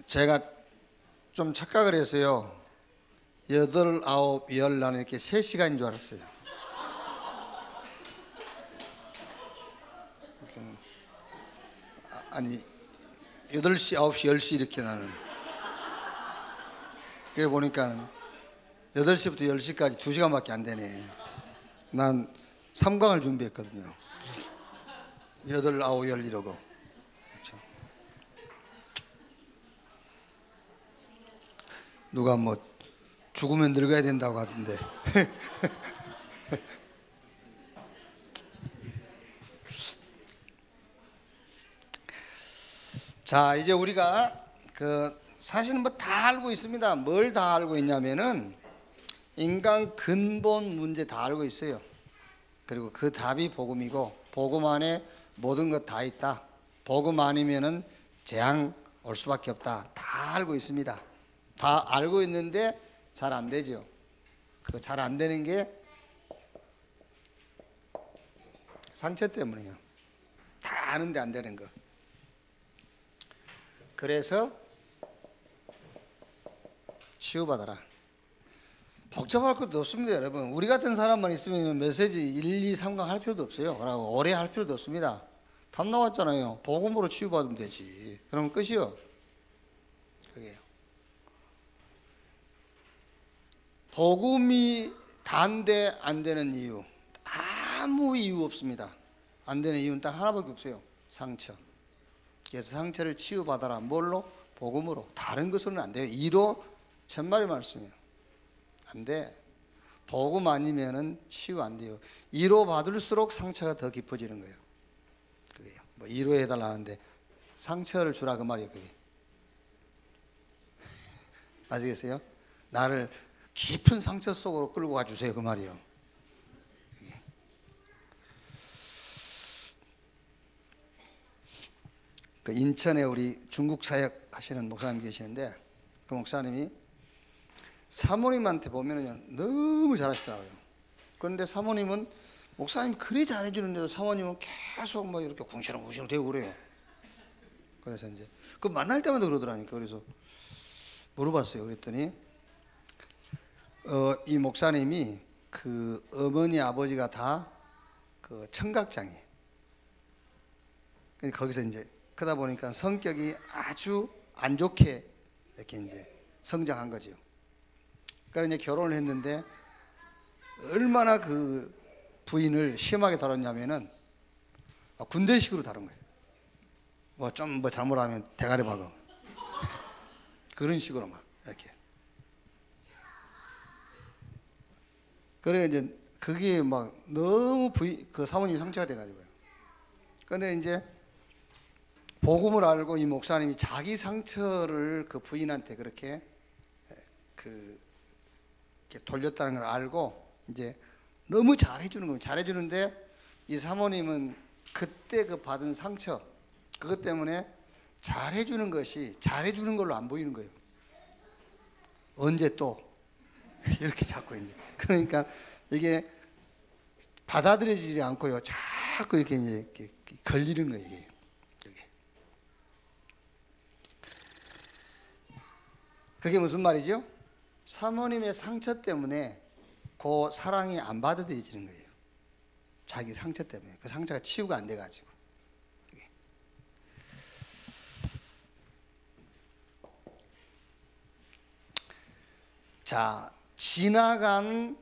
제가 좀 착각을 했어요. 8, 9, 10 나는 이렇게 3시간인 줄 알았어요. 아니 8시, 9시, 10시 이렇게 나는. 그래 보니까는 8시부터 10시까지 2시간밖에 안 되네. 난 3강을 준비했거든요. 8, 9, 10 이러고. 그렇죠. 누가 뭐 죽으면 늙어야 된다고 하던데. 자, 이제 우리가 사실은 뭐 다 알고 있습니다. 뭘 다 알고 있냐면은 인간 근본 문제 다 알고 있어요. 그리고 그 답이 복음이고, 복음 안에 모든 것 다 있다. 복음 아니면은 재앙 올 수밖에 없다. 다 알고 있습니다. 다 알고 있는데 잘 안 되죠. 그 잘 안 되는 게 상처 때문이에요. 다 아는데 안 되는 거. 그래서 치유받아라. 복잡할 것도 없습니다, 여러분. 우리 같은 사람만 있으면 메시지 1, 2, 3강 할 필요도 없어요. 그러고 오래 할 필요도 없습니다. 답 나왔잖아요. 복음으로 치유받으면 되지. 그러면 끝이요. 그게요. 복음이 단대 안 되는 이유, 아무 이유 없습니다. 안 되는 이유는 딱 하나밖에 없어요. 상처. 그래서 상처를 치유받아라. 뭘로? 복음으로. 다른 것으로는 안 돼요. 이로 천만의 말씀이에요. 안 돼. 복음 아니면은 치유 안 돼요. 이로 받을수록 상처가 더 깊어지는 거예요. 그게요. 뭐 이로 해달라는데 상처를 주라 그 말이에요. 그게. 아시겠어요? 나를 깊은 상처 속으로 끌고 가주세요. 그 말이에요. 그게. 그 인천에 우리 중국 사역 하시는 목사님 계시는데, 그 목사님이 사모님한테 보면은 너무 잘하시더라고요. 그런데 사모님은 목사님 그리 잘해주는데도 사모님은 계속 뭐 이렇게 궁시렁궁시렁 대고 그래요. 그래서 이제 그 만날 때마다 그러더라니까. 그래서 물어봤어요. 그랬더니 이 목사님이 그 어머니 아버지가 다 그 청각장애. 거기서 이제 그러다 보니까 성격이 아주 안 좋게 이렇게 이제 성장한 거죠. 그러니까 이제 결혼을 했는데 얼마나 그 부인을 심하게 다뤘냐면은 군대식으로 다룬 거예요. 뭐 좀 뭐 잘못하면 대가리 박아. 그런 식으로 막 이렇게. 그래 이제 그게 막 너무 그 사모님이 상처가 돼가지고요. 그런데 이제 복음을 알고 이 목사님이 자기 상처를 그 부인한테 그렇게 이렇게 돌렸다는 걸 알고 이제 너무 잘해주는 거예요. 잘해주는데 이 사모님은 그때 그 받은 상처, 그것 때문에 잘해주는 것이 잘해주는 걸로 안 보이는 거예요. 언제 또 이렇게 자꾸 이제 그러니까 이게 받아들여지지 않고요. 자꾸 이렇게 이제 이렇게 걸리는 거예요. 이게. 그게 무슨 말이죠? 사모님의 상처 때문에 그 사랑이 안 받아들여지는 거예요. 자기 상처 때문에. 그 상처가 치유가 안 돼가지고. 자, 지나간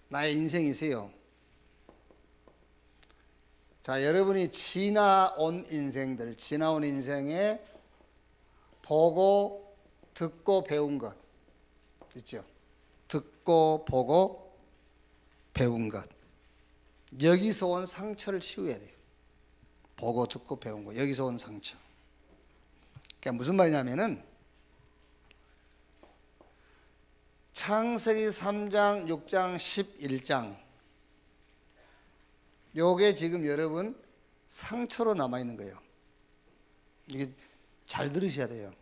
나의 인생이세요. 자, 여러분이 지나온 인생들, 지나온 인생에 보고 듣고 배운 것 있죠. 듣고 보고 배운 것. 여기서 온 상처를 치유해야 돼요. 보고 듣고 배운 거. 여기서 온 상처. 그러니까 무슨 말이냐면은 창세기 3장, 6장, 11장 요게 지금 여러분 상처로 남아있는 거예요. 이게 잘 들으셔야 돼요.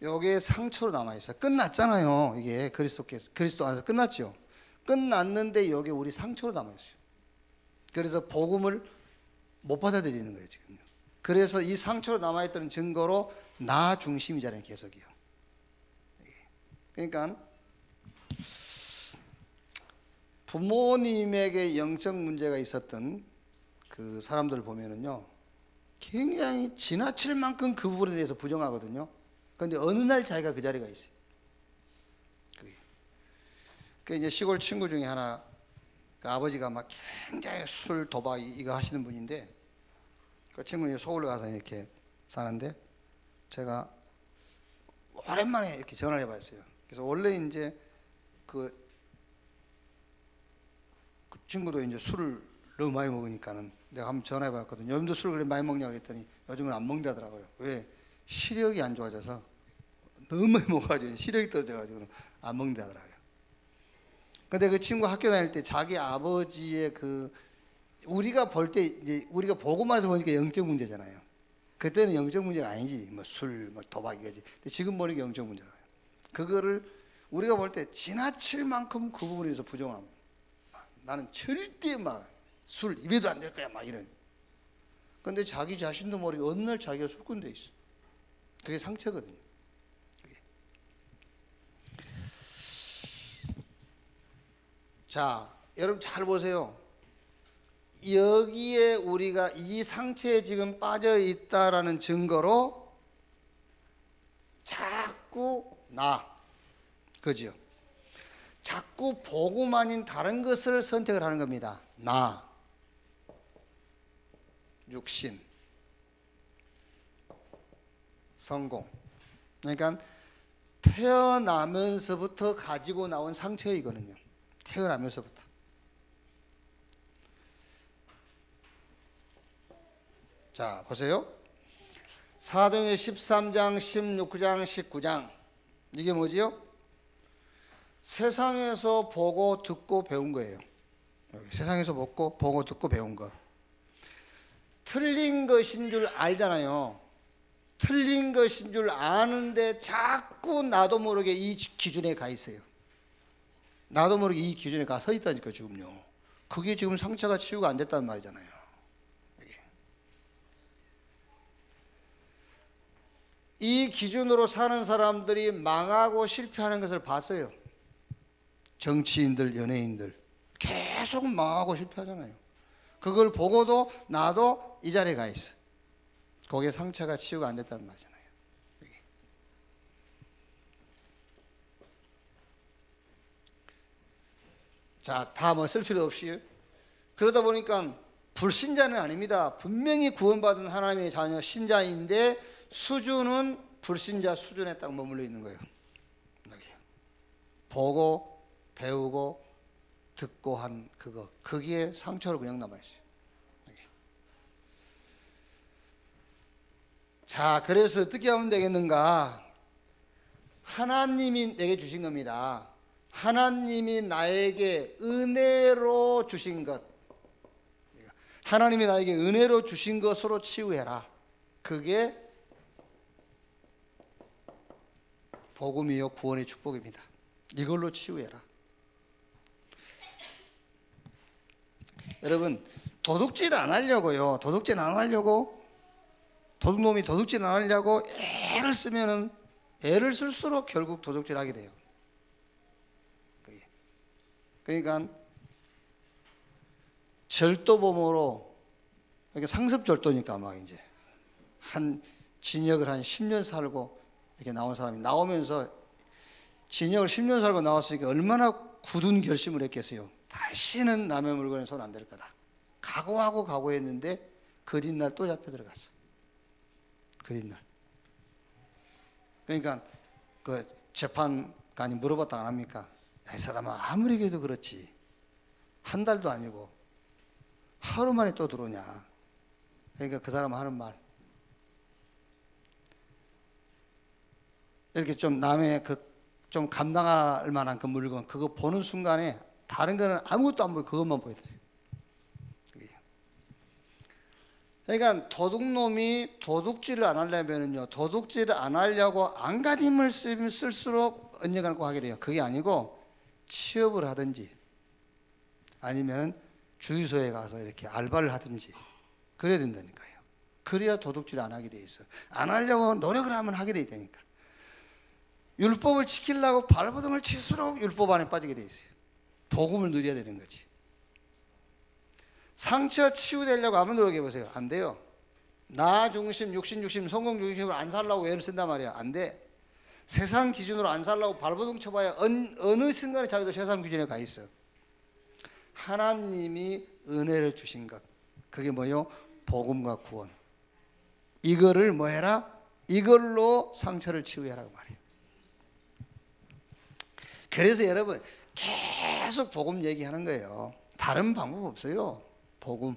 요게 상처로 남아있어요. 끝났잖아요. 이게 그리스도 안에서 끝났죠. 끝났는데 요게 우리 상처로 남아있어요. 그래서 복음을 못 받아들이는 거예요 지금요. 그래서 이 상처로 남아있던 증거로 나 중심이잖아요 계속이요. 그러니까 부모님에게 영적 문제가 있었던 그 사람들 보면은요 굉장히 지나칠 만큼 그 부분에 대해서 부정하거든요. 그런데 어느 날 자기가 그 자리가 있어요. 그 이제 시골 친구 중에 하나, 그 아버지가 막 굉장히 술 도박 이거 하시는 분인데, 그 친구는 서울로 가서 이렇게 사는데, 제가 오랜만에 이렇게 전화를 해봤어요. 그래서 원래 이제 그 친구도 이제 술을 너무 많이 먹으니까는 내가 한번 전화해봤거든요. 요즘도 술을 그렇게 많이 먹냐고 그랬더니 요즘은 안 먹는다더라고요. 왜? 시력이 안 좋아져서 너무 많이 먹어가지고 시력이 떨어져가지고 안 먹는다더라고요. 근데 그 친구 학교 다닐 때 자기 아버지의 그 우리가 볼 때 이제 우리가 보고만 해서 보니까 영적 문제잖아요. 그때는 영적 문제가 아니지. 뭐 술, 뭐 도박 이거지. 근데 지금 보니까 영적 문제라요. 그거를 우리가 볼 때 지나칠 만큼 그 부분에 대해서 부정함. 나는 절대 막 술 입에도 안 될 거야 막 이런. 근데 자기 자신도 모르게 어느 날 자기가 술꾼 돼 있어. 그게 상처거든요. 자, 여러분 잘 보세요. 여기에 우리가 이 상처에 지금 빠져 있다라는 증거로 자꾸 그죠? 자꾸 복음 아닌 다른 것을 선택을 하는 겁니다. 육신, 성공. 그러니까 태어나면서부터 가지고 나온 상처이거든요. 태어나면서부터. 자, 보세요. 사도행전 13장, 16장, 19장. 이게 뭐지요? 세상에서 보고 듣고 배운 거예요. 세상에서 보고 듣고 배운 것. 틀린 것인 줄 알잖아요. 틀린 것인 줄 아는데 자꾸 나도 모르게 이 기준에 가 있어요. 나도 모르게 이 기준에 가 서 있다니까 지금요. 그게 지금 상처가 치유가 안 됐다는 말이잖아요. 이 기준으로 사는 사람들이 망하고 실패하는 것을 봤어요. 정치인들, 연예인들 계속 망하고 실패하잖아요. 그걸 보고도 나도 이 자리에 가 있어. 거기에 상처가 치유가 안 됐다는 말이잖아요. 자, 다 뭐 쓸 필요 없이. 그러다 보니까 불신자는 아닙니다. 분명히 구원받은 하나님의 자녀 신자인데 수준은 불신자 수준에 딱 머물러 있는 거예요. 여기. 보고 배우고 듣고 한 그거, 거기에 상처로 그냥 남아있어요. 여기. 자, 그래서 어떻게 하면 되겠는가? 하나님이 내게 주신 겁니다. 하나님이 나에게 은혜로 주신 것, 하나님이 나에게 은혜로 주신 것으로 치유해라. 그게 복음이요 구원의 축복입니다. 이걸로 치유해라. 여러분, 도둑질 안 하려고요. 도둑질 안 하려고, 도둑놈이 도둑질 안 하려고 애를 쓰면은 애를 쓸수록 결국 도둑질 하게 돼요. 그러니까 절도범으로, 그러니까 상습절도니까 막 이제 한 징역을 한 10년 살고 이렇게 나온 사람이 나오면서 징역을 10년 살고 나왔으니까 얼마나 굳은 결심을 했겠어요. 다시는 남의 물건에 손 안 댈 거다. 각오하고 각오했는데 그 뒷날 또 잡혀 들어갔어. 그 뒷날. 그러니까 그 재판관이 물어봤다 안 합니까? 이 사람아 아무리 그래도 그렇지 한 달도 아니고 하루 만에 또 들어오냐. 그러니까 그 사람 하는 말, 이렇게 좀 남의 그 좀 감당할 만한 그 물건 그거 보는 순간에 다른 거는 아무것도 안 보이고 그것만 보이더래요. 그러니까 도둑놈이 도둑질을 안 하려면요, 도둑질을 안 하려고 안간힘을 쓸수록 언젠가는 꼭 하게 돼요. 그게 아니고 취업을 하든지 아니면 주유소에 가서 이렇게 알바를 하든지 그래야 된다니까요. 그래야 도둑질 안 하게 돼 있어. 안 하려고 노력을 하면 하게 돼 있다니까. 율법을 지키려고 발버둥을 칠수록 율법 안에 빠지게 돼 있어요. 복음을 누려야 되는 거지. 상처 치유되려고 한번 노력해 보세요. 안 돼요. 나 중심, 육신 중심, 성공 중심으로 안 살라고 애를 쓴단 말이야. 안 돼. 세상 기준으로 안 살라고 발버둥 쳐봐야 어느 순간에 자기도 세상 기준에 가 있어. 하나님이 은혜를 주신 것, 그게 뭐요? 복음과 구원. 이거를 뭐 해라? 이걸로 상처를 치유해라고 말이에요. 그래서 여러분 계속 복음 얘기하는 거예요. 다른 방법 없어요. 복음.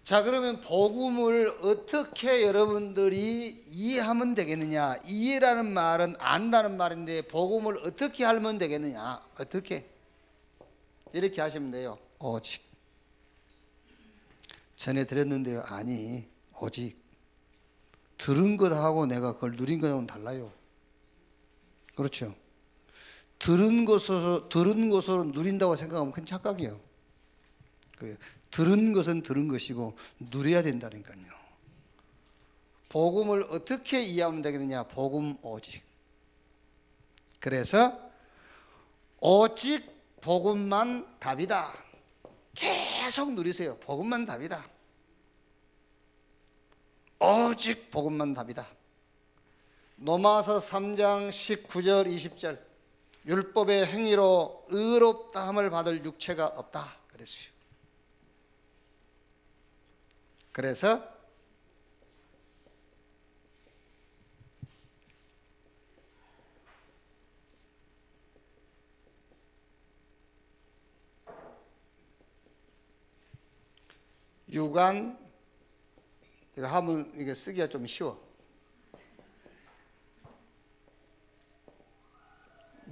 자, 그러면 복음을 어떻게 여러분들이 이해하면 되겠느냐? 이해라는 말은 안다는 말인데 복음을 어떻게 하면 되겠느냐? 어떻게? 이렇게 하시면 돼요. 오직. 전에 들었는데요. 아니, 오직. 들은 것하고 내가 그걸 누린 것하고는 달라요. 그렇죠? 들은 것으로 누린다고 생각하면 큰 착각이에요. 들은 것은 들은 것이고 누려야 된다니까요. 복음을 어떻게 이해하면 되겠느냐? 복음 오직. 그래서 오직 복음만 답이다. 계속 누리세요. 복음만 답이다. 오직 복음만 답이다. 로마서 3장 19절 20절 율법의 행위로 의롭다함을 받을 육체가 없다 그랬어요. 그래서 유관, 이거 하면 이게 쓰기가 좀 쉬워.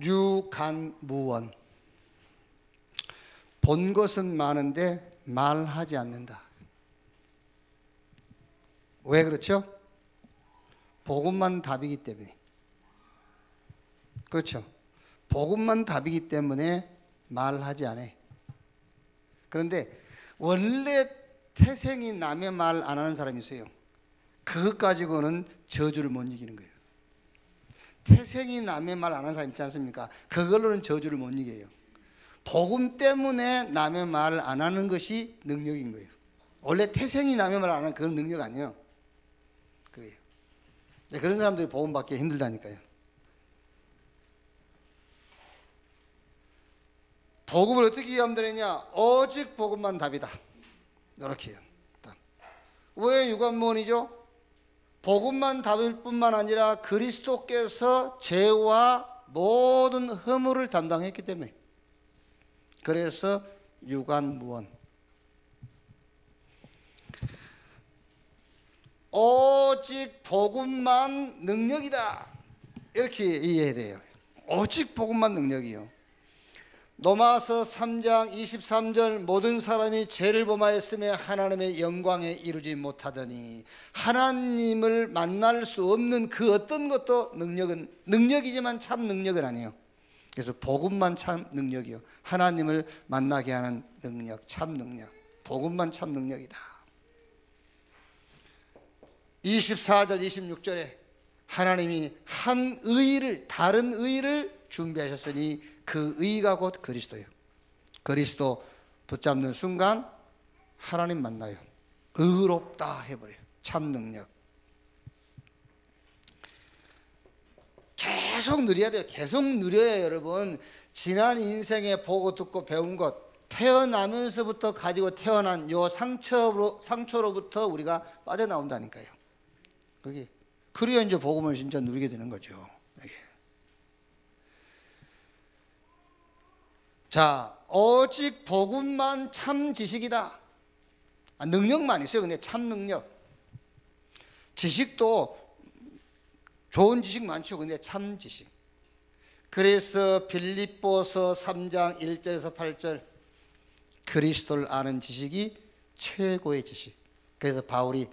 유관무원. 본 것은 많은데 말하지 않는다. 왜 그렇죠? 복음만 답이기 때문에. 그렇죠? 복음만 답이기 때문에 말하지 않아. 그런데 원래 태생이 남의 말 안 하는 사람이 있어요. 그것 가지고는 저주를 못 이기는 거예요. 태생이 남의 말 안 하는 사람 있지 않습니까? 그걸로는 저주를 못 이겨요. 복음 때문에 남의 말을 안 하는 것이 능력인 거예요. 원래 태생이 남의 말 안 하는 그건 능력 아니에요. 그거예요. 그런 사람들이 복음 받기 힘들다니까요. 복음을 어떻게 이해하면 되느냐? 오직 복음만 답이다. 이렇게 해요. 왜 유관무원이죠? 복음만 답일 뿐만 아니라 그리스도께서 죄와 모든 허물을 담당했기 때문에. 그래서 유관무원. 오직 복음만 능력이다. 이렇게 이해해야 돼요. 오직 복음만 능력이요. 로마서 3장 23절 모든 사람이 죄를 범하였으며 하나님의 영광에 이루지 못하더니 하나님을 만날 수 없는 그 어떤 것도 능력은 능력이지만 참 능력은 아니에요. 그래서 복음만 참 능력이요. 하나님을 만나게 하는 능력, 참 능력. 복음만 참 능력이다. 24절 26절에 하나님이 한 의를 다른 의를 준비하셨으니 그 의가 곧 그리스도예요. 그리스도 붙잡는 순간 하나님 만나요. 의롭다 해버려요. 참 능력. 계속 누려야 돼요. 계속 누려야 여러분. 지난 인생에 보고 듣고 배운 것, 태어나면서부터 가지고 태어난 요 상처로부터 우리가 빠져나온다니까요. 그게 그래야 이제 복음을 진짜 누리게 되는 거죠. 자, 오직 복음만 참 지식이다. 능력만 있어요. 근데 참 능력. 지식도 좋은 지식 많죠. 근데 참 지식. 그래서 빌립보서 3장 1절에서 8절 그리스도를 아는 지식이 최고의 지식. 그래서 바울이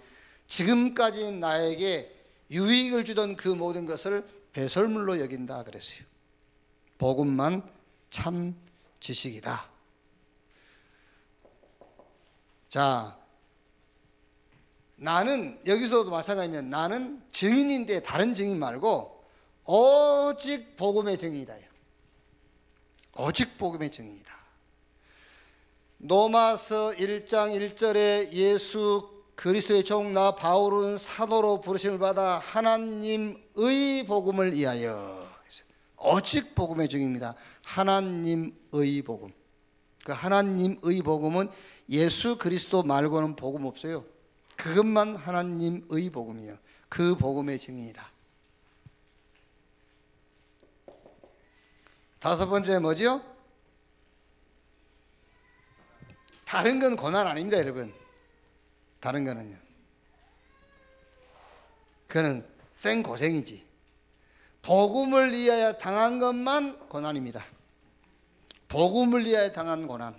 지금까지 나에게 유익을 주던 그 모든 것을 배설물로 여긴다 그랬어요. 복음만 참 지식이다. 자, 나는 여기서도 마찬가지면 나는 증인인데 다른 증인 말고 오직 복음의 증인이다. 오직 복음의 증인이다. 로마서 1장 1절에 예수 그리스도의 종 나 바울은 사도로 부르심을 받아 하나님의 복음을 위하여. 오직 복음의 증인입니다. 하나님의 복음. 그 하나님의 복음은 예수 그리스도 말고는 복음 없어요. 그것만 하나님의 복음이에요. 그 복음의 증인이다. 다섯 번째 뭐죠? 다른 건 고난 아닙니다, 여러분. 다른 거는요. 그는 생고생이지. 복음을 위하여 당한 것만 고난입니다. 복음을 위하여 당한 고난.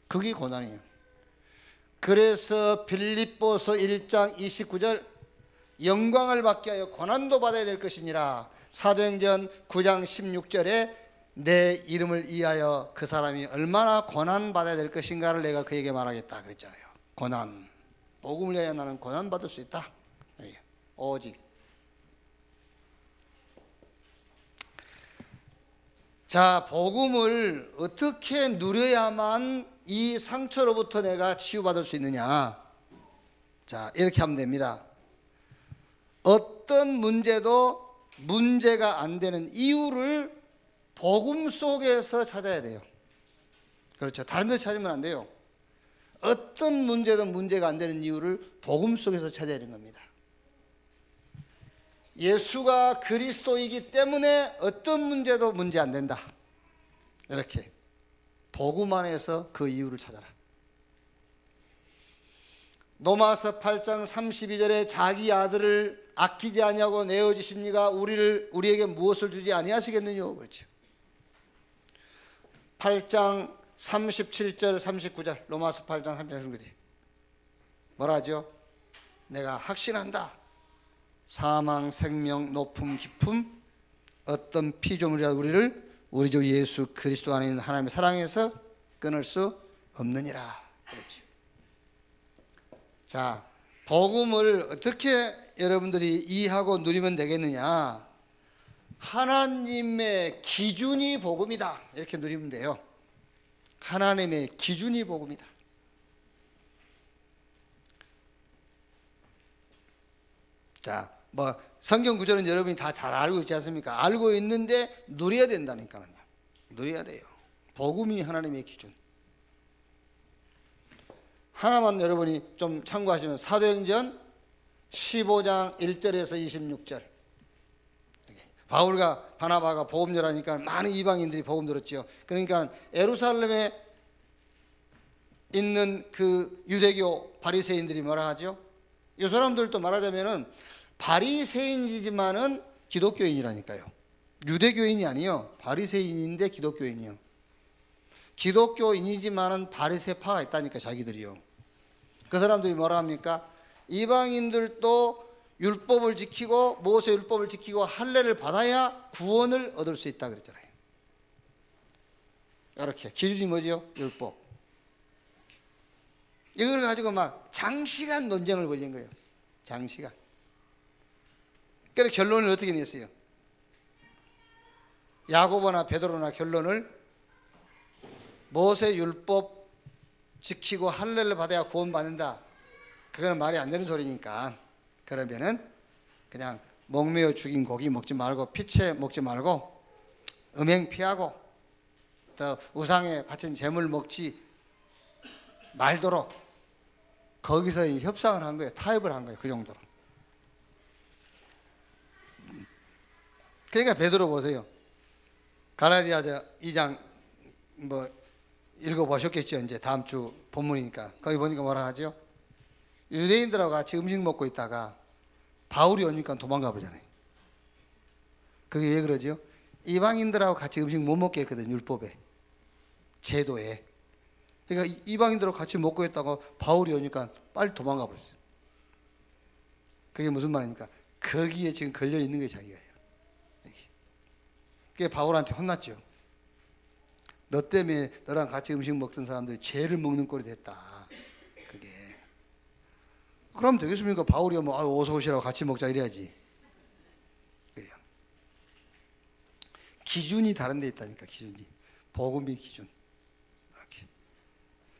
그게 고난이에요. 그래서 빌립보서 1장 29절 영광을 받게 하여 고난도 받아야 될 것이니라. 사도행전 9장 16절에 내 이름을 위하여 그 사람이 얼마나 고난 받아야 될 것인가를 내가 그에게 말하겠다 그랬잖아요. 고난. 복음을 위하여 나는 고난 받을 수 있다. 오직. 자, 복음을 어떻게 누려야만 이 상처로부터 내가 치유받을 수 있느냐? 자, 이렇게 하면 됩니다. 어떤 문제도 문제가 안 되는 이유를 복음 속에서 찾아야 돼요. 그렇죠. 다른 데 찾으면 안 돼요. 어떤 문제도 문제가 안 되는 이유를 복음 속에서 찾아야 되는 겁니다. 예수가 그리스도이기 때문에 어떤 문제도 문제 안 된다. 이렇게 복음 안에서 그 이유를 찾아라. 로마서 8장 32절에 자기 아들을 아끼지 아니하고 내어주십니까? 우리에게 무엇을 주지 아니하시겠느냐? 그렇죠. 8장 37절 39절 로마서 8장 39절 뭐라 하죠? 내가 확신한다. 사망, 생명, 높음, 깊음 어떤 피조물이라도 우리를 우리 주 예수 그리스도 안에 있는 하나님의 사랑에서 끊을 수 없느니라. 그렇죠. 자, 복음을 어떻게 여러분들이 이해하고 누리면 되겠느냐? 하나님의 기준이 복음이다. 이렇게 누리면 돼요. 하나님의 기준이 복음이다. 자, 뭐 성경 구절은 여러분이 다 잘 알고 있지 않습니까? 알고 있는데 누려야 된다니까요. 누려야 돼요. 복음이 하나님의 기준. 하나만 여러분이 좀 참고하시면 사도행전 15장 1절에서 26절. 바울과 바나바가 복음 전하니까 많은 이방인들이 복음 들었죠. 그러니까 예루살렘에 있는 그 유대교 바리새인들이 뭐라 하죠? 이 사람들도 말하자면은 바리새인이지만은 기독교인이라니까요. 유대교인이 아니요. 바리새인인데 기독교인이요. 기독교인이지만은 바리새파가 있다니까 자기들이요. 그 사람들이 뭐라 합니까? 이방인들도 율법을 지키고 모세 율법을 지키고 할례를 받아야 구원을 얻을 수 있다 그랬잖아요. 이렇게 기준이 뭐죠? 율법. 이걸 가지고 막 장시간 논쟁을 벌인 거예요. 장시간. 그래서 결론을 어떻게 냈어요? 야고보나 베드로나 결론을 모세 율법 지키고 할례를 받아야 구원받는다. 그거는 말이 안 되는 소리니까 그러면은 그냥 목매어 죽인 고기 먹지 말고 피채 먹지 말고 음행 피하고 또 우상에 바친 재물 먹지 말도록 거기서 협상을 한 거예요. 타협을 한 거예요. 그 정도로. 그러니까 베드로 보세요. 갈라디아서 2장 뭐 읽어보셨겠죠. 이제 다음 주 본문이니까 거기 보니까 뭐라 하죠? 유대인들하고 같이 음식 먹고 있다가 바울이 오니까 도망가 버리잖아요. 그게 왜 그러죠? 이방인들하고 같이 음식 못 먹게 했거든. 율법에 제도에. 그러니까 이방인들하고 같이 먹고 있다가 바울이 오니까 빨리 도망가 버렸어요. 그게 무슨 말입니까? 거기에 지금 걸려 있는 게 자기가요. 그게 바울한테 혼났죠. 너 때문에 너랑 같이 음식 먹던 사람들이 죄를 먹는 꼴이 됐다. 그럼 되겠습니까? 바울이 뭐 어서 오시라고 같이 먹자 이래야지. 그래요. 기준이 다른 데 있다니까. 기준이. 복음이 기준. 이렇게.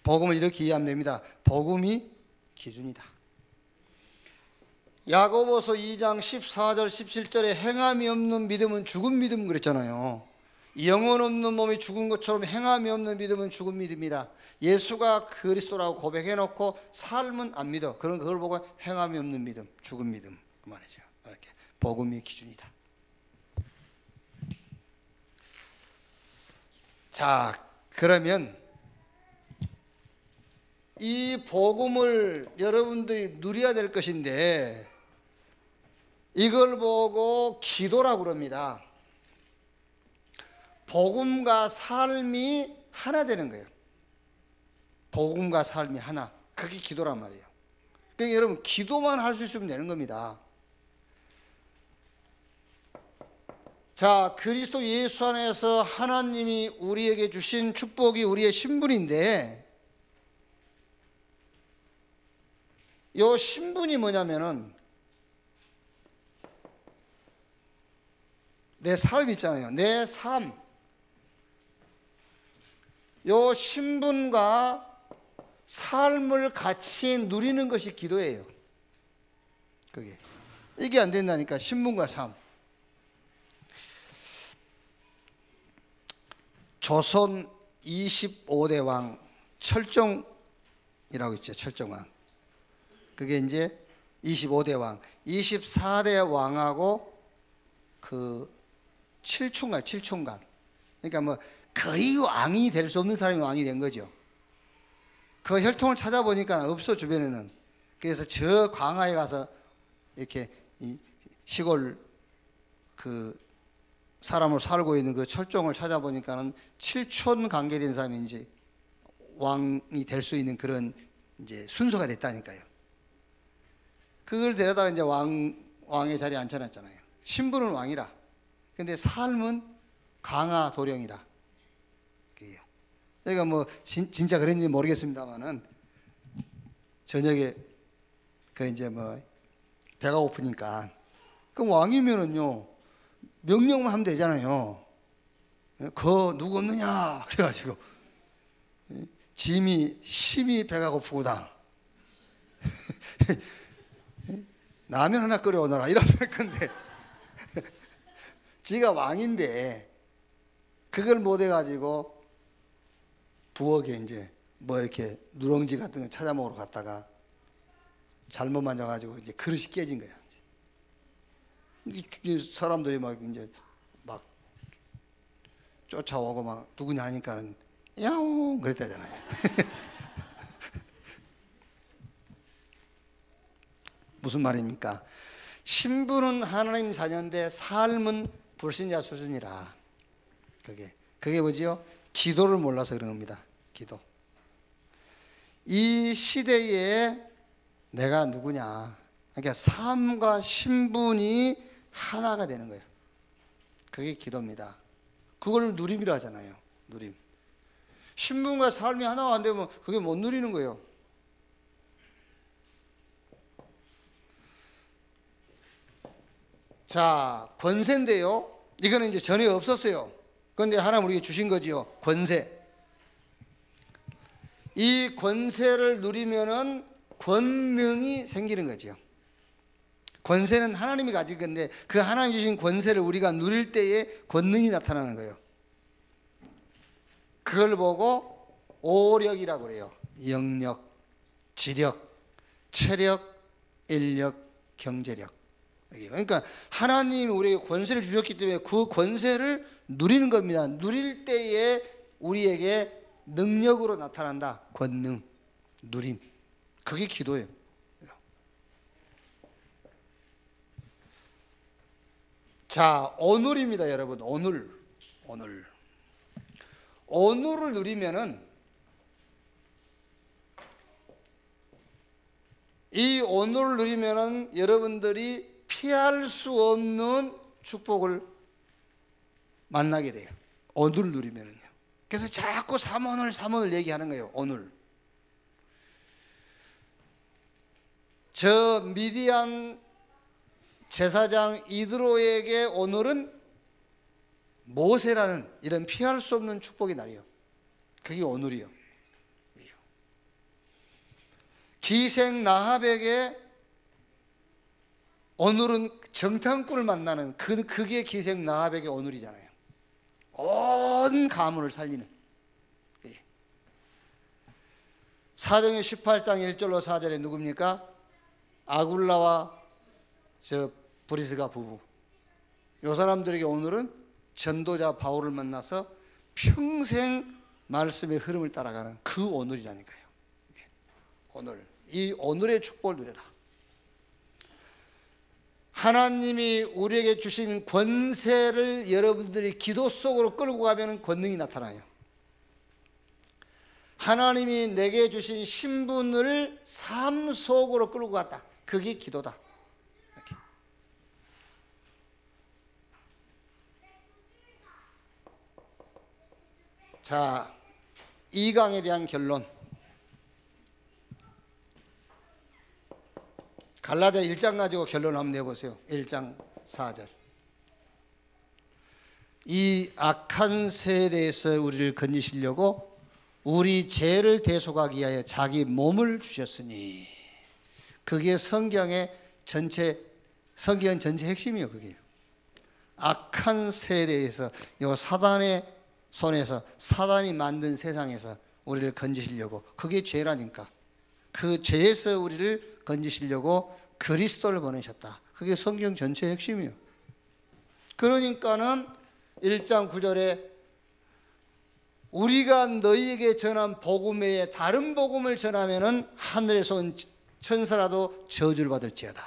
복음을 이렇게 이해하면 됩니다. 복음이 기준이다. 야고보서 2장 14절 17절에 행함이 없는 믿음은 죽은 믿음 그랬잖아요. 영혼 없는 몸이 죽은 것처럼 행함이 없는 믿음은 죽은 믿음이다. 예수가 그리스도라고 고백해놓고 삶은 안 믿어. 그걸 보고 행함이 없는 믿음, 죽은 믿음 그 말이죠. 이렇게 복음이 기준이다. 자, 그러면 이 복음을 여러분들이 누려야 될 것인데 이걸 보고 기도라고 그럽니다. 복음과 삶이 하나 되는 거예요. 복음과 삶이 하나. 그게 기도란 말이에요. 그러니까 여러분 기도만 할 수 있으면 되는 겁니다. 자, 그리스도 예수 안에서 하나님이 우리에게 주신 축복이 우리의 신분인데 이 신분이 뭐냐면은 내 삶 있잖아요. 내 삶. 요 신분과 삶을 같이 누리는 것이 기도예요. 그게. 이게 안 된다니까. 신분과 삶. 조선 25대 왕 철종이라고 있죠. 철종왕. 그게 이제 25대 왕. 24대 왕하고 그 7총관. 그러니까 뭐 거의 왕이 될 수 없는 사람이 왕이 된 거죠. 그 혈통을 찾아보니까 없어, 주변에는. 그래서 저 광화에 가서 이렇게 이 시골 그 사람으로 살고 있는 그 철종을 찾아보니까는 7촌 관계된 사람이 이제 왕이 될 수 있는 그런 이제 순서가 됐다니까요. 그걸 데려다가 이제 왕의 자리에 앉혀놨잖아요. 신분은 왕이라. 근데 삶은 강화 도령이라. 그러니까 뭐 진짜 그런지 모르겠습니다만은 저녁에 그 이제 뭐 배가 고프니까 그럼 왕이면은요 명령만 하면 되잖아요. 거 누구 없느냐 그래가지고 짐이 심히 배가 고프고다. 라면 하나 끓여오너라 이러면 될 건데 지가 왕인데 그걸 못 해가지고 부엌에 이제 뭐 이렇게 누룽지 같은 거 찾아 먹으러 갔다가 잘못 만져가지고 이제 그릇이 깨진 거야. 사람들이 막 이제 막 쫓아오고 막 누구냐 하니까는 야옹 그랬다잖아요. 무슨 말입니까? 신분은 하나님 자녀인데 삶은 불신자 수준이라. 그게 뭐지요? 기도를 몰라서 그런 겁니다. 기도. 이 시대에 내가 누구냐? 그러니까 삶과 신분이 하나가 되는 거예요. 그게 기도입니다. 그걸 누림이라 하잖아요. 누림. 신분과 삶이 하나가 안 되면 그게 못 누리는 거예요. 자, 권세인데요. 이거는 이제 전에 없었어요. 그런데 하나님 우리에게 주신 거지요. 권세. 이 권세를 누리면은 권능이 생기는 거죠. 권세는 하나님이 가진 건데 그 하나님 주신 권세를 우리가 누릴 때에 권능이 나타나는 거예요. 그걸 보고 오력이라고 그래요. 영력, 지력, 체력, 인력, 경제력. 그러니까 하나님이 우리에게 권세를 주셨기 때문에 그 권세를 누리는 겁니다. 누릴 때에 우리에게 능력으로 나타난다. 권능, 누림. 그게 기도예요. 자, 오늘입니다, 여러분. 오늘을 누리면은 이 오늘을 누리면은 여러분들이 피할 수 없는 축복을 만나게 돼요. 오늘 누리면은요. 그래서 자꾸 3오늘 얘기하는 거예요. 오늘. 저 미디안 제사장 이드로에게 오늘은 모세라는 이런 피할 수 없는 축복의 날이요. 그게 오늘이요. 기생 나합에게 오늘은 정탐꾼을 만나는 그게 기생 나합에게 오늘이잖아요. 온 가문을 살리는. 사도행전 18장 1절로 4절에 누굽니까? 아굴라와 저 브리스가 부부. 이 사람들에게 오늘은 전도자 바울을 만나서 평생 말씀의 흐름을 따라가는 그 오늘이라니까요. 오늘, 이 오늘의 축복을 누려라. 하나님이 우리에게 주신 권세를 여러분들이 기도 속으로 끌고 가면 권능이 나타나요. 하나님이 내게 주신 신분을 삶 속으로 끌고 갔다. 그게 기도다. 이렇게. 자, 2강에 대한 결론. 갈라디아 1장 가지고 결론 한번 내보세요. 1장 4절. 이 악한 세대에서 우리를 건지시려고 우리 죄를 대속하기 위하여 자기 몸을 주셨으니, 그게 성경 전체 핵심이에요. 그게 악한 세대에서 이 사단의 손에서, 사단이 만든 세상에서 우리를 건지시려고, 그게 죄라니까. 그 죄에서 우리를 건지시려고 그리스도를 보내셨다. 그게 성경 전체의 핵심이에요. 그러니까는 1장 9절에 우리가 너희에게 전한 복음 외에 다른 복음을 전하면은 하늘에서 온 천사라도 저주를 받을지어다.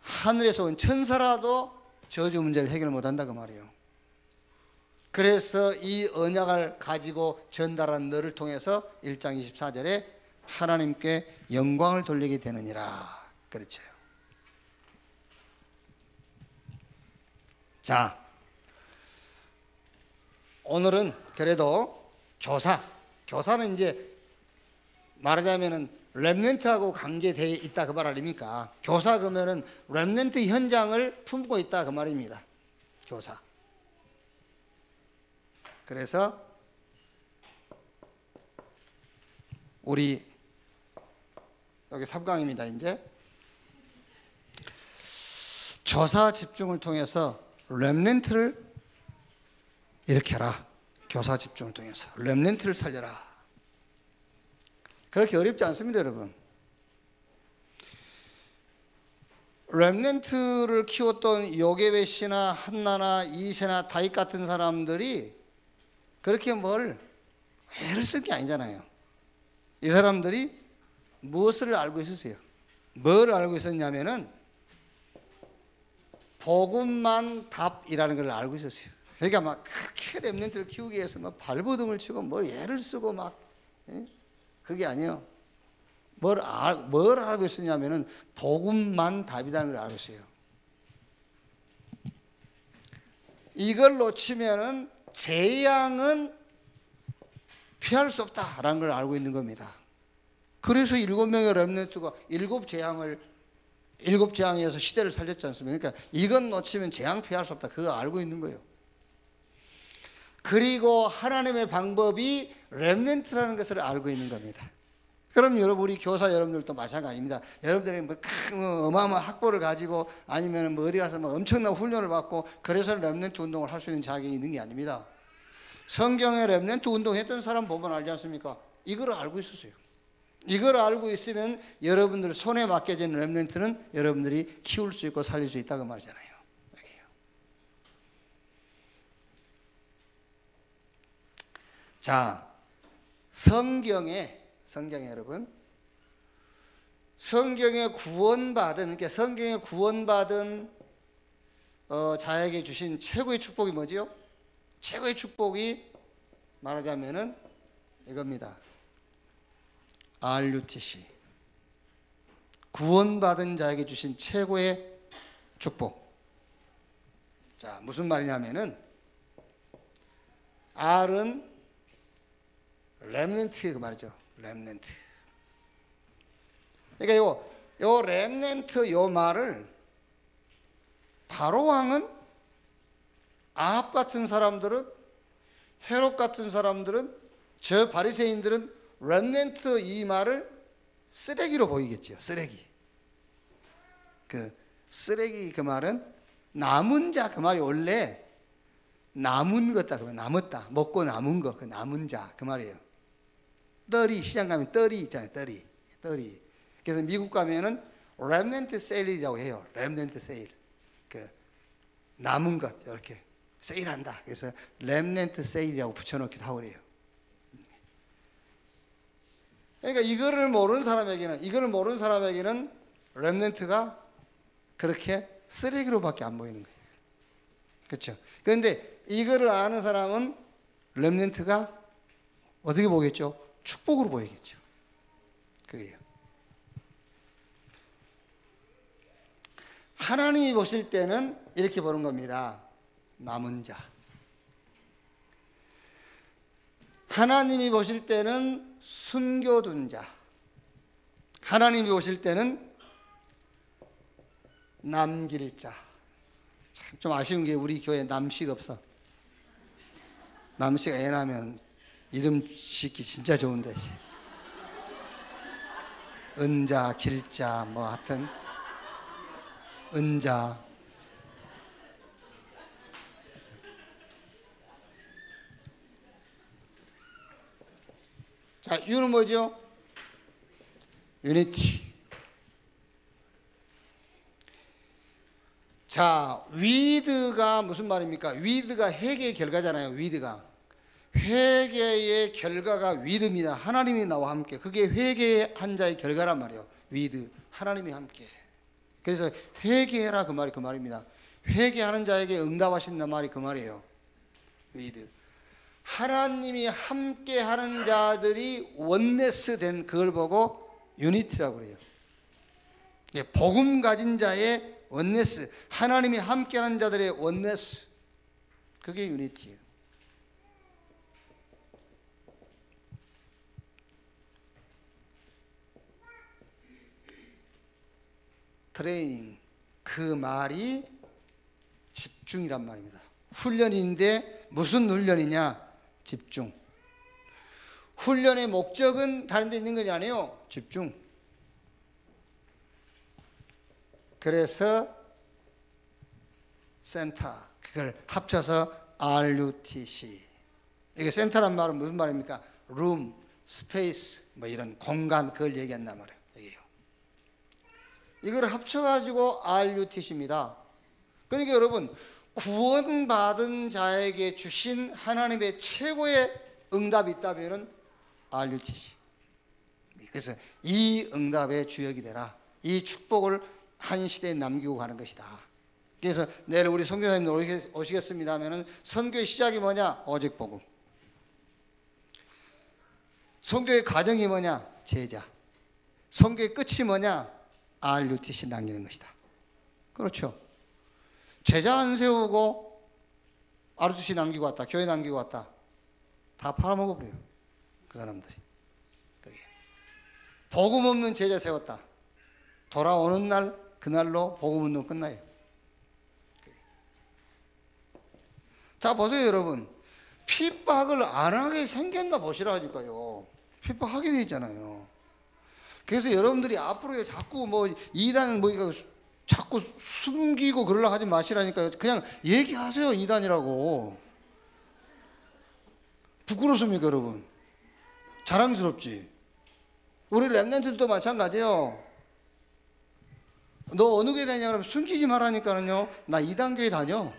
하늘에서 온 천사라도 저주 문제를 해결 못한다 그 말이에요. 그래서 이 언약을 가지고 전달한 너를 통해서 1장 24절에 하나님께 영광을 돌리게 되느니라. 그렇죠. 자, 오늘은 그래도 교사는 이제 말하자면은 렘넌트하고 관계되어 있다 그 말 아닙니까? 교사 그러면은 렘넌트 현장을 품고 있다 그 말입니다. 교사. 그래서 우리 여기 3강입니다. 이제 교사 집중을 통해서 렘넌트를 일으켜라. 교사 집중을 통해서 렘넌트를 살려라. 그렇게 어렵지 않습니다, 여러분. 렘넌트를 키웠던 요게벳이나 한나나 이세나 다윗 같은 사람들이 그렇게 뭘 애를 쓴 게 아니잖아요. 이 사람들이 무엇을 알고 있었어요? 뭘 알고 있었냐면은 복음만 답이라는 걸 알고 있었어요. 그러니까 막 그렇게 렘넌트를 키우기 위해서 막 발버둥을 치고 뭘 애를 쓰고 막, 그게 아니에요. 뭘 알고 있었냐면은 복음만 답이라는 걸 알고 있어요. 이걸 놓치면은 재앙은 피할 수 없다라는 걸 알고 있는 겁니다. 그래서 7명의 렘넌트가 7재앙에서 시대를 살렸지 않습니까? 그러니까 이건 놓치면 재앙 피할 수 없다. 그거 알고 있는 거예요. 그리고 하나님의 방법이 렘넌트라는 것을 알고 있는 겁니다. 그럼 여러분, 우리 교사 여러분들도 마찬가지입니다. 여러분들이 뭐 어마어마한 학벌을 가지고 아니면 뭐 어디 가서 뭐 엄청난 훈련을 받고 그래서 렘넌트 운동을 할 수 있는 자격이 있는 게 아닙니다. 성경에 렘넌트 운동했던 사람 보면 알지 않습니까? 이걸 알고 있었어요. 이걸 알고 있으면 여러분들 손에 맡겨진 렘넌트는 여러분들이 키울 수 있고 살릴 수 있다고 말이잖아요. 자, 성경에 여러분, 성경에 구원받은 자에게 주신 최고의 축복이 뭐지요? 최고의 축복이 말하자면은 이겁니다. RUTC. 구원받은 자에게 주신 최고의 축복. 자, 무슨 말이냐면은 R은 렘넌트 그 말이죠. 렘넌트. 그러니까 요 렘넌트 요 말을 바로 왕은 아합 같은 사람들은 헤롯 같은 사람들은 저 바리새인들은 렘넌트 이 말을 쓰레기로 보이겠죠. 쓰레기. 그 쓰레기 그 말은 남은 자 그 말이 원래 남은 것다 그 말 남았다 먹고 남은 거 그 남은 자 그 말이에요. 떨이 시장 가면 떨이 있잖아요. 떨이. 그래서 미국 가면은 렘넌트 세일이라고 해요. 렘넌트 세일. 그 남은 것 이렇게 세일한다. 그래서 렘넌트 세일이라고 붙여놓기도 하고 그래요. 그러니까 이거를 모르는 사람에게는 렘넌트가 그렇게 쓰레기로밖에 안 보이는 거예요. 그렇죠? 그런데 이거를 아는 사람은 렘넌트가 어떻게 보겠죠? 축복으로 보이겠죠. 그게요. 하나님이 보실 때는 이렇게 보는 겁니다. 남은 자. 하나님이 보실 때는 숨겨둔 자. 하나님이 보실 때는 남길 자. 참 좀 아쉬운 게 우리 교회에 남씨가 없어. 남씨가 애 낳으면 이름 짓기 진짜 좋은데. 은자, 길자, 뭐 하여튼 은자. 자, U는 뭐죠? 유니티. 자, 위드가 무슨 말입니까? 위드가 회개의 결과잖아요. 위드가 회개의 결과가 위드입니다. 하나님이 나와 함께. 그게 회개한 자의 결과란 말이에요. 위드, 하나님이 함께. 그래서 회개해라 그 말이 그 말입니다. 회개하는 자에게 응답하신다는 말이 그 말이에요. 위드. 하나님이 함께하는 자들이 원네스 된 그걸 보고 유니티라고 그래요. 복음 가진 자의 원네스, 하나님이 함께하는 자들의 원네스, 그게 유니티예요. 트레이닝, 그 말이 집중이란 말입니다. 훈련인데 무슨 훈련이냐? 집중. 훈련의 목적은 다른 데 있는 것이 아니에요. 집중. 그래서 센터, 그걸 합쳐서 RUTC. 이게 센터란 말은 무슨 말입니까? room, space, 뭐 이런 공간, 그걸 얘기한단 말이에요. 이게요. 이걸 합쳐가지고 RUTC입니다. 그러니까 여러분, 구원받은 자에게 주신 하나님의 최고의 응답이 있다면 RUTC. 그래서 이 응답의 주역이 되라. 이 축복을 한 시대에 남기고 가는 것이다. 그래서 내일 우리 선교사님들 오시겠습니다 하면은 선교의 시작이 뭐냐? 오직 복음. 선교의 과정이 뭐냐? 제자. 선교의 끝이 뭐냐? RUTC 남기는 것이다. 그렇죠. 제자 안 세우고 RUTC 남기고 왔다. 교회 남기고 왔다. 다 팔아먹어버려요. 그 사람들이. 복음 없는 제자 세웠다. 돌아오는 날 그날로 복음 운동 끝나요. 자, 보세요 여러분. 핍박을 안 하게 생겼나 보시라니까요. 핍박하게 돼 있잖아요. 그래서 여러분들이 앞으로 자꾸 뭐 이단 뭐 이거 자꾸 숨기고 그러려고 하지 마시라니까요. 그냥 얘기하세요. 이단이라고. 부끄럽습니까 여러분? 자랑스럽지. 우리 렘넌트들도 마찬가지예요. 너 어느 교회 다니냐 그러면 숨기지 말라니까는요. 나 이단교회 다녀.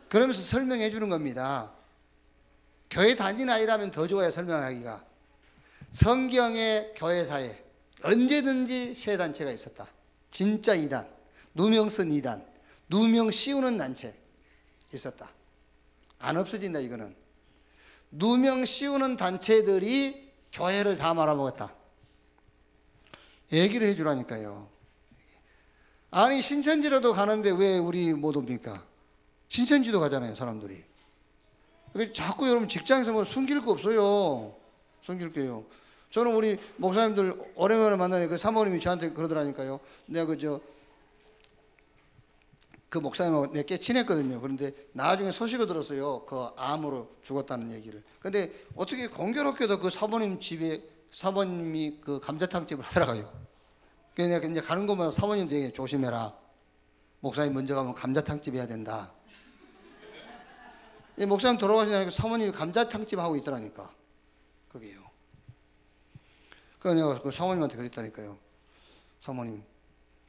그러면서 설명해 주는 겁니다. 교회 다니는 아이라면 더 좋아요. 설명하기가. 성경의 교회사에 언제든지 세 단체가 있었다. 진짜 이단, 누명 쓴 이단, 누명 씌우는 단체 있었다. 안 없어진다 이거는. 누명 씌우는 단체들이 교회를 다 말아먹었다. 얘기를 해주라니까요. 아니 신천지라도 가는데 왜 우리 못 옵니까? 신천지도 가잖아요 사람들이. 자꾸 여러분 직장에서 뭐 숨길 거 없어요. 숨길 게요. 저는 우리 목사님들 오랜만에 만나니 그 사모님이 저한테 그러더라니까요. 내가 그 목사님하고 내가 꽤 친했거든요. 그런데 나중에 소식을 들었어요. 그 암으로 죽었다는 얘기를. 근데 어떻게 공교롭게도 그 사모님 집에 사모님이 그 감자탕집을 하더라고요. 그래서 내가 이제 가는 곳마다 사모님도 얘기해, 조심해라. 목사님 먼저 가면 감자탕집 해야 된다. 목사님 돌아가시니까 사모님이 감자탕집 하고 있더라니까. 그게요. 그래서 내가 그 사모님한테 그랬다니까요. 사모님,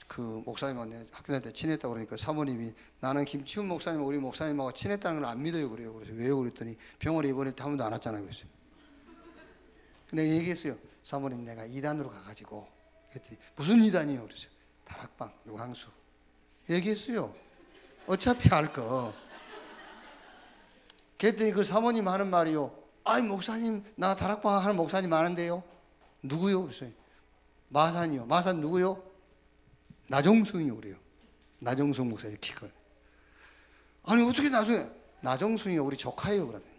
그 목사님하고 학교 다닐 때 친했다고 그러니까 사모님이 나는 김치훈 목사님, 우리 목사님하고 친했다는 걸 안 믿어요. 그래요. 그래서 왜요? 그랬더니 병원에 입원할 때 한 번도 안 왔잖아요. 그랬어요. 근데 얘기했어요. 사모님, 내가 이단으로 가가지고. 그랬더니 무슨 이단이요? 그랬어요. 다락방, 요강수. 얘기했어요. 어차피 알 거. 그랬더니 그 사모님 하는 말이요. 아이, 목사님, 나 다락방 하는 목사님 아는데요. 누구요? 그랬어요. 마산이요. 마산 누구요? 나정순이요. 그래요. 나정순 목사님 키걸. 아니, 어떻게 나중에 나정순이요? 우리 조카예요. 그러더니.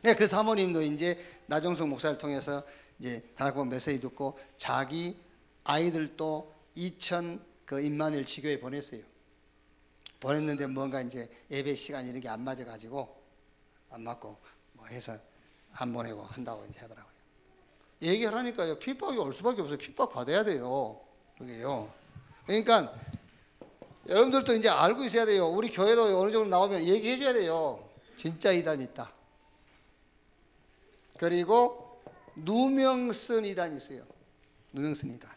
네, 그 사모님도 이제 나정순 목사를 통해서 이제 다락방 메시지 듣고 자기 아이들도 이천 그 임마누엘 지교에 보냈어요. 보냈는데 뭔가 이제 예배 시간 이런 게 안 맞아가지고 안 맞고 뭐 해서 안 보내고 한다고 이제 하더라고요. 얘기를 하니까요, 핍박이 올 수밖에 없어요. 핍박 받아야 돼요. 그게요. 그러니까 여러분들도 이제 알고 있어야 돼요. 우리 교회도 어느 정도 나오면 얘기해 줘야 돼요. 진짜 이단이 있다. 그리고 누명 쓴 이단이 있어요. 누명 쓴 이단.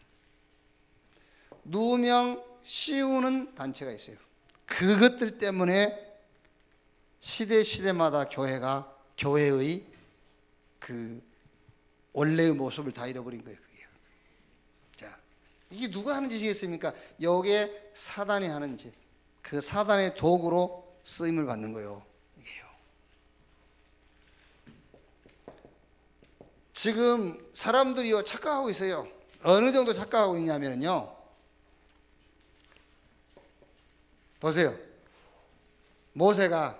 누명 씌우는 단체가 있어요. 그것들 때문에 시대마다 교회의 그 원래의 모습을 다 잃어버린 거예요. 그게. 자, 이게 누가 하는 짓이겠습니까? 요게 사단이 하는 짓. 그 사단의 도구로 쓰임을 받는 거예요. 이게요. 지금 사람들이요 착각하고 있어요. 어느 정도 착각하고 있냐면요. 보세요. 모세가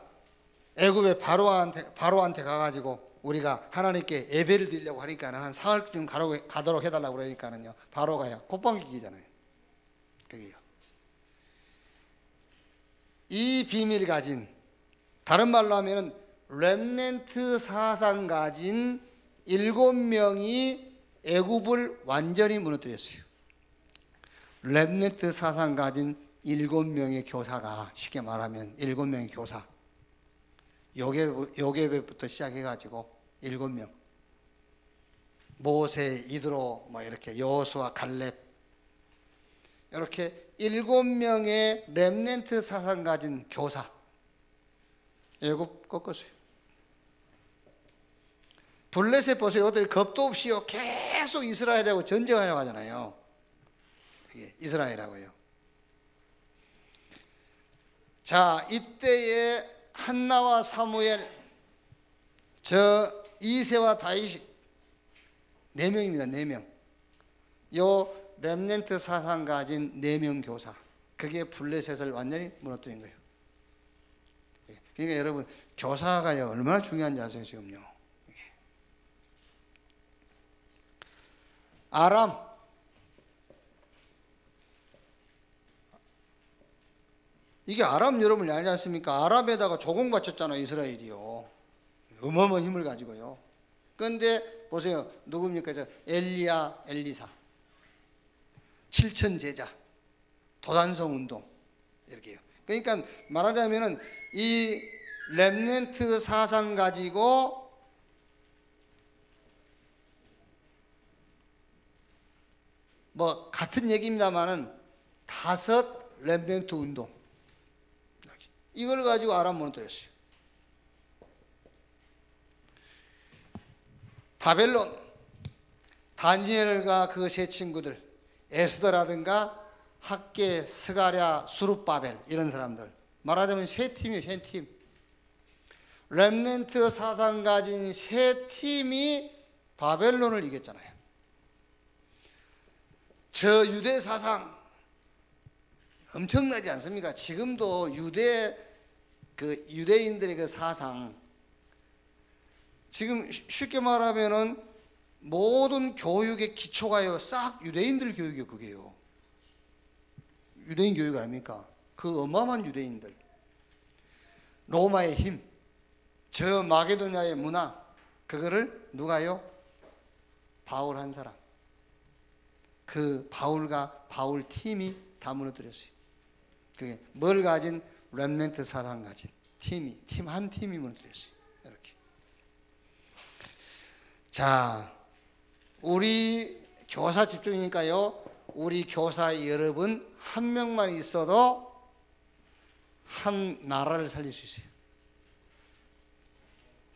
애굽의 바로한테 가가지고 우리가 하나님께 예배를 드리려고 하니까는 한 사흘쯤 가도록 해달라고 그러니까는요. 바로가요. 콧방귀기잖아요. 그게요. 이 비밀을 가진, 다른 말로 하면은 렘넌트 사상 가진 7명이 애굽을 완전히 무너뜨렸어요. 렘넌트 사상 가진 7명의 교사가, 쉽게 말하면 7명의 교사, 요괴부터 시작해가지고 7명, 모세, 이드로, 뭐 이렇게 여호수아, 갈렙, 이렇게 7명의 렘넌트 사상 가진 교사, 애굽 꺾었어요. 블레셋 보세요. 어들 겁도 없이요 계속 이스라엘하고 전쟁하려고 하잖아요. 이게 이스라엘하고요. 자, 이때에 한나와 사무엘, 저 이새와 다윗 4명입니다. 4명. 요 렘넌트 사상 가진 4명 교사, 그게 블레셋을 완전히 무너뜨린 거예요. 그러니까 여러분, 교사가요 얼마나 중요한지 아세요? 지금요. 아람, 이게 아람 여러분 알지 않습니까? 아람에다가 조공바쳤잖아요. 이스라엘이요. 어마어마한 힘을 가지고요. 그런데 보세요. 누굽니까? 저 엘리야, 엘리사, 7천 제자, 도단성 운동, 이렇게요. 그러니까 말하자면은 이 렘넌트 사상 가지고 뭐 같은 얘기입니다만은 5 렘넌트 운동, 이걸 가지고 아람 무너뜨렸어요. 바벨론, 다니엘과 그 세 친구들, 에스더라든가 학계, 스가랴, 수룹바벨, 이런 사람들, 말하자면 세 팀이에요. 세 팀. 렘넌트 사상 가진 세 팀이 바벨론을 이겼잖아요. 저 유대 사상 엄청나지 않습니까? 지금도 유대인들의 그 사상, 지금 쉽게 말하면은 모든 교육의 기초가요, 싹 유대인들 교육이요, 그게요. 유대인 교육 아닙니까? 그 어마어마한 유대인들. 로마의 힘, 저 마게도냐의 문화, 그거를 누가요? 바울 한 사람. 그 바울과 바울 팀이 다 무너뜨렸어요. 그게 뭘 가진? 렘넌트 사상 가진 팀 한 팀이 무너뜨렸어요. 이렇게. 자, 우리 교사 집중이니까요. 우리 교사 여러분 한 명만 있어도 한 나라를 살릴 수 있어요.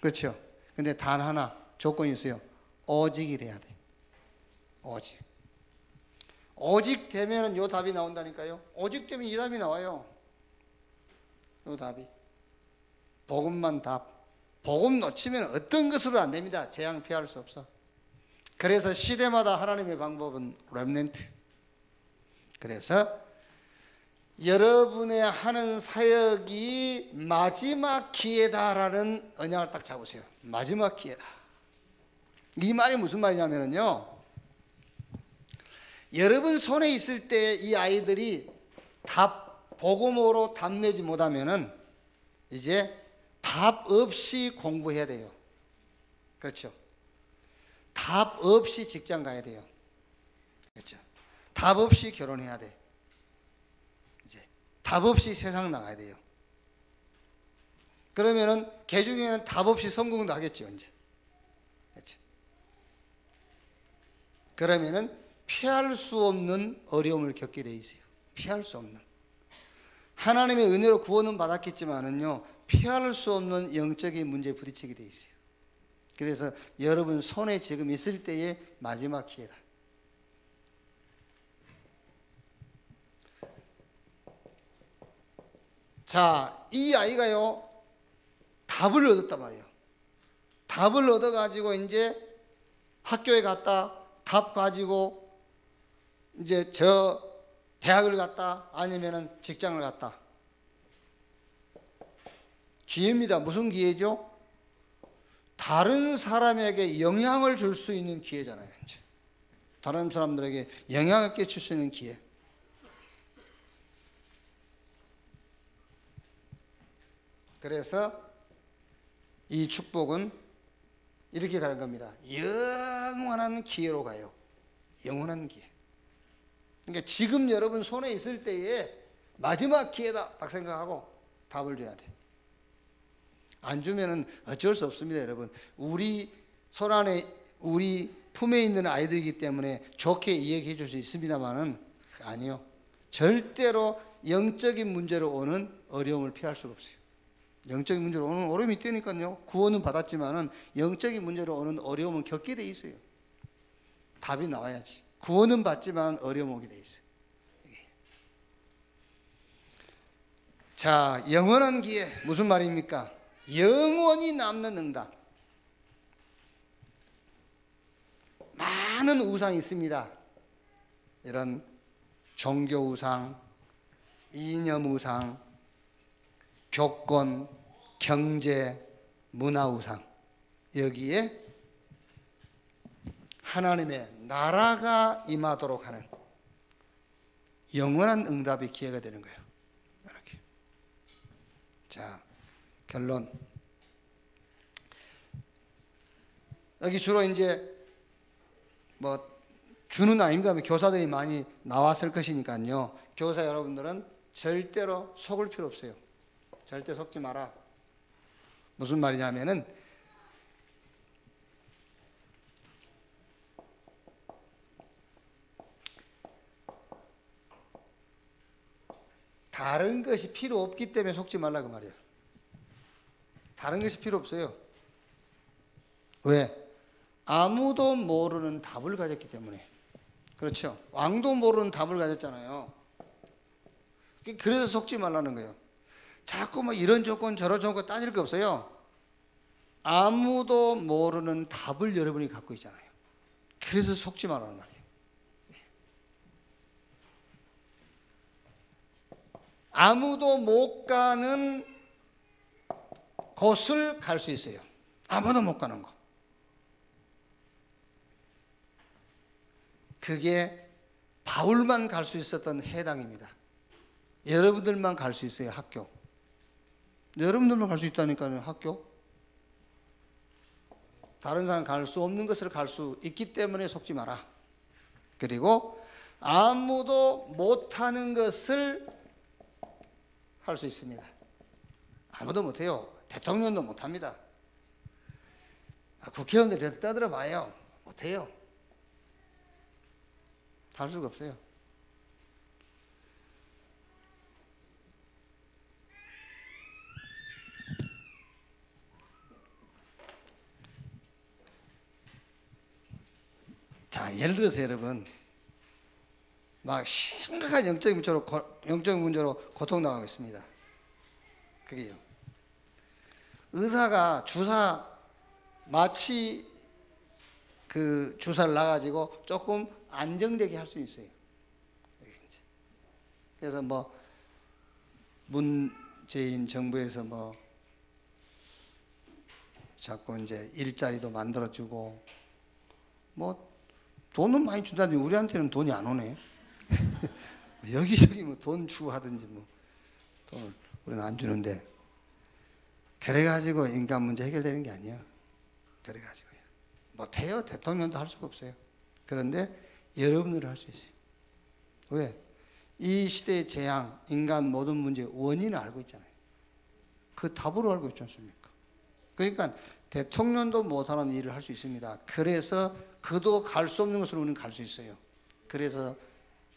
그렇죠? 근데 단 하나 조건이 있어요. 오직이 돼야 돼. 오직. 오직 되면은 요 답이 나온다니까요. 오직 되면 이 답이 나와요. 요 답이. 복음만 답. 복음 놓치면 어떤 것으로 안 됩니다. 재앙 피할 수 없어. 그래서 시대마다 하나님의 방법은 렘넌트. 그래서 여러분의 하는 사역이 마지막 기회다라는 언약을 딱 잡으세요. 마지막 기회다. 이 말이 무슨 말이냐면요, 여러분 손에 있을 때 이 아이들이 복음으로 답내지 못하면은 이제 답 없이 공부해야 돼요. 그렇죠? 답 없이 직장 가야 돼요. 그렇죠? 답 없이 결혼해야 돼. 이제 답 없이 세상 나가야 돼요. 그러면은 개중에는 답 없이 성공도 하겠죠, 이제. 그렇죠? 그러면은 피할 수 없는 어려움을 겪게 돼 있어요. 피할 수 없는. 하나님의 은혜로 구원은 받았겠지만은요, 피할 수 없는 영적인 문제에 부딪히게 돼 있어요. 그래서 여러분 손에 지금 있을 때의 마지막 기회다. 자, 이 아이가요, 답을 얻었단 말이에요. 답을 얻어가지고 이제 학교에 갔다, 답 가지고 이제 저 대학을 갔다, 아니면은 직장을 갔다. 기회입니다. 무슨 기회죠? 다른 사람에게 영향을 줄 수 있는 기회잖아요. 이제. 다른 사람들에게 영향을 끼칠 수 있는 기회. 그래서 이 축복은 이렇게 가는 겁니다. 영원한 기회로 가요. 영원한 기회. 그러니까 지금 여러분 손에 있을 때에 마지막 기회다 딱 생각하고 답을 줘야 돼. 안 주면은 어쩔 수 없습니다, 여러분. 우리 손 안에, 우리 품에 있는 아이들이기 때문에 좋게 이야기해 줄 수 있습니다만은 아니요. 절대로 영적인 문제로 오는 어려움을 피할 수가 없어요. 영적인 문제로 오는 어려움이 있다니까요. 구원은 받았지만은 영적인 문제로 오는 어려움은 겪게 돼 있어요. 답이 나와야지. 구원은 받지만 어려움 오게 돼 있어요. 자, 영원한 기회 무슨 말입니까? 영원히 남는 응답. 많은 우상이 있습니다. 이런 종교 우상, 이념 우상, 교권, 경제, 문화 우상. 여기에 하나님의 나라가 임하도록 하는 영원한 응답의 기회가 되는 거예요. 이렇게. 자, 결론. 여기 주로 이제 뭐 주는 아닙니다. 교사들이 많이 나왔을 것이니까요. 교사 여러분들은 절대로 속을 필요 없어요. 절대 속지 마라. 무슨 말이냐면은 다른 것이 필요 없기 때문에 속지 말라고 말이에요. 다른 것이 필요 없어요. 왜? 아무도 모르는 답을 가졌기 때문에. 그렇죠? 왕도 모르는 답을 가졌잖아요. 그래서 속지 말라는 거예요. 자꾸 뭐 이런 조건 저런 조건 따질 게 없어요. 아무도 모르는 답을 여러분이 갖고 있잖아요. 그래서 속지 말라는 말이에요. 아무도 못 가는 곳을 갈 수 있어요. 아무도 못 가는 곳. 그게 바울만 갈 수 있었던 해당입니다. 여러분들만 갈 수 있어요. 학교. 여러분들만 갈 수 있다니까요. 학교. 다른 사람 갈 수 없는 것을 갈 수 있기 때문에 속지 마라. 그리고 아무도 못하는 것을 할 수 있습니다. 아무도 못해요. 대통령도 못합니다. 국회의원들 저한테 떠들어봐요. 못해요. 할 수가 없어요. 자, 예를 들어서 여러분 막 심각한 영적인 문제로 고통당하고 있습니다. 그게요. 의사가 마취 그 주사를 놔가지고 조금 안정되게 할 수 있어요. 그래서 뭐 문재인 정부에서 뭐 자꾸 이제 일자리도 만들어주고 뭐 돈은 많이 준다는데 우리한테는 돈이 안 오네. 여기저기 뭐 돈 주고 하든지 뭐 돈을 우리는 안 주는데 그래가지고 인간 문제 해결되는 게 아니에요. 그래가지고요. 못해요. 대통령도 할 수가 없어요. 그런데 여러분들은 할 수 있어요. 왜? 이 시대의 재앙, 인간 모든 문제의 원인을 알고 있잖아요. 그 답으로 알고 있지 않습니까? 그러니까 대통령도 못하는 일을 할 수 있습니다. 그래서 그도 갈 수 없는 것으로 우리는 갈 수 있어요. 그래서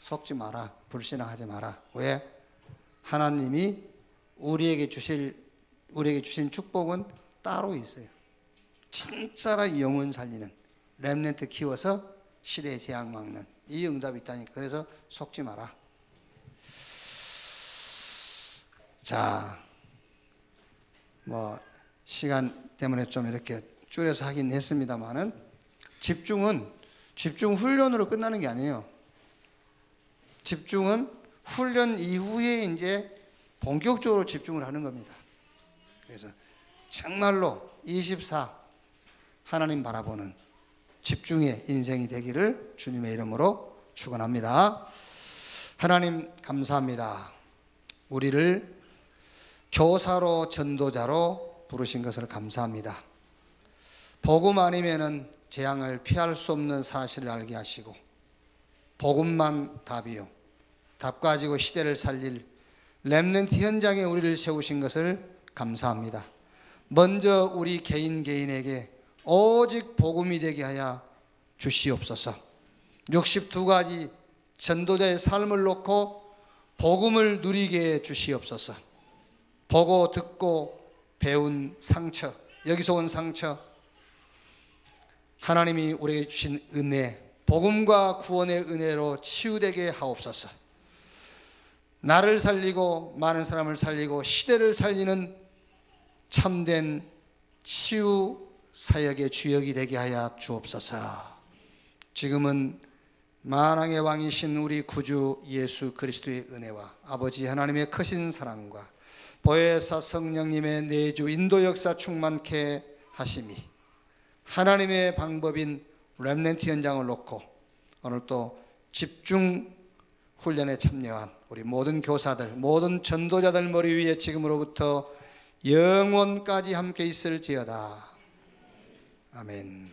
속지 마라. 불신앙하지 마라. 왜? 하나님이 우리에게 주신 축복은 따로 있어요. 진짜로 영혼 살리는 렘넌트 키워서 시대의 재앙 막는 이 응답이 있다니까. 그래서 속지 마라. 자, 뭐 시간 때문에 좀 이렇게 줄여서 하긴 했습니다만은 집중 훈련으로 끝나는 게 아니에요. 집중은 훈련 이후에 이제 본격적으로 집중을 하는 겁니다. 그래서 정말로 24 하나님 바라보는 집중의 인생이 되기를 주님의 이름으로 축원합니다. 하나님 감사합니다. 우리를 교사로 전도자로 부르신 것을 감사합니다. 복음 아니면은 재앙을 피할 수 없는 사실을 알게 하시고 복음만 답이요. 답 가지고 시대를 살릴 렘넌트 현장에 우리를 세우신 것을 감사합니다. 먼저 우리 개인에게 오직 복음이 되게 하여 주시옵소서. 62가지 전도자의 삶을 놓고 복음을 누리게 해 주시옵소서. 보고 듣고 배운 상처, 여기서 온 상처, 하나님이 우리에게 주신 은혜, 복음과 구원의 은혜로 치유되게 하옵소서. 나를 살리고 많은 사람을 살리고 시대를 살리는 참된 치유 사역의 주역이 되게 하여 주옵소서. 지금은 만왕의 왕이신 우리 구주 예수 그리스도의 은혜와 아버지 하나님의 크신 사랑과 보혜사 성령님의 내주 인도 역사 충만케 하심이 하나님의 방법인 렘넌트 현장을 놓고 오늘 또 집중 훈련에 참여한 우리 모든 교사들, 모든 전도자들 머리 위에 지금으로부터 영원까지 함께 있을지어다. 아멘.